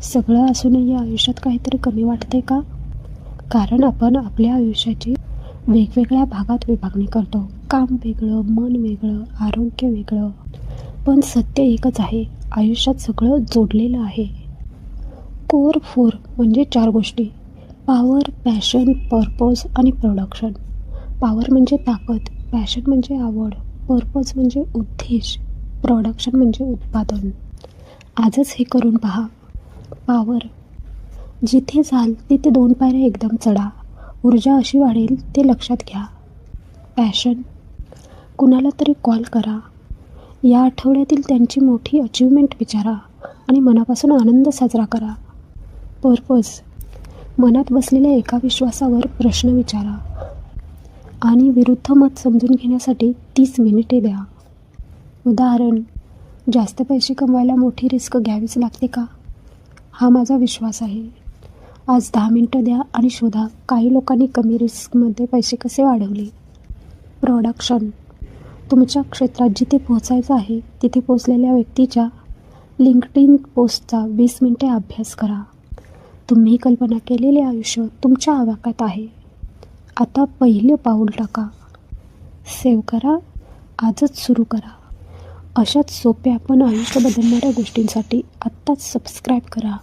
सगळं असूनही आयुष्यात काहीतरी कमी वाटते का? कारण आपण आपल्या आयुष्याची वेगवेगळ्या भागात विभागणी करतो. काम वेगळं, मन वेगळं, आरोग्य वेगळं. पण सत्य एकच आहे, आयुष्यात सगळं जोडलेलं आहे. कोर 4 म्हणजे 4 गोष्टी: पॉवर, पॅशन, पर्पज आणि प्रोडक्शन. पॉवर म्हणजे ताकद, पॅशन म्हणजे आवड, पर्पज म्हणजे उद्देश, प्रोडक्शन म्हणजे उत्पादन. आजच हे करून पहा. पॉवर: जिथे जाल तिथे 2 पायऱ्या एकदम चढा. ऊर्जा अशी वाढेल ते लक्षात घ्या. पॅशन: कुणाला तरी कॉल करा. या आठवड्यातील त्यांची मोठी अचीवमेंट विचारा आणि मनापासून आनंद साजरा करा. पर्पज: मनात बसलेल्या एका विश्वासावर प्रश्न विचारा आणि विरुद्ध मत समजून घेण्यासाठी 30 मिनिटे द्या. उदाहरण: जास्त पैसे कमवायला मोठी रिस्क घ्यावीच लागते का? हा माझा विश्वास आहे. आज 10 मिनिटं द्या आणि शोधा काही लोकांनी कमी रिस्कमध्ये पैसे कसे वाढवले. प्रोडक्शन: तुमच्या क्षेत्रात जिथे पोहोचायचं आहे तिथे पोहोचलेल्या व्यक्तीच्या लिंक्डइन पोस्टचा 20 मिनिटे अभ्यास करा. तुम्ही कल्पना केलेले आयुष्य तुमच्या आवाक्यात आहे. आता पहिलं पाऊल टाका. सेव्ह करा, आजच सुरू करा. अशाच सोप्या पण आयुष्य बदलणाऱ्या गोष्टींसाठी आत्ताच सबस्क्राईब करा.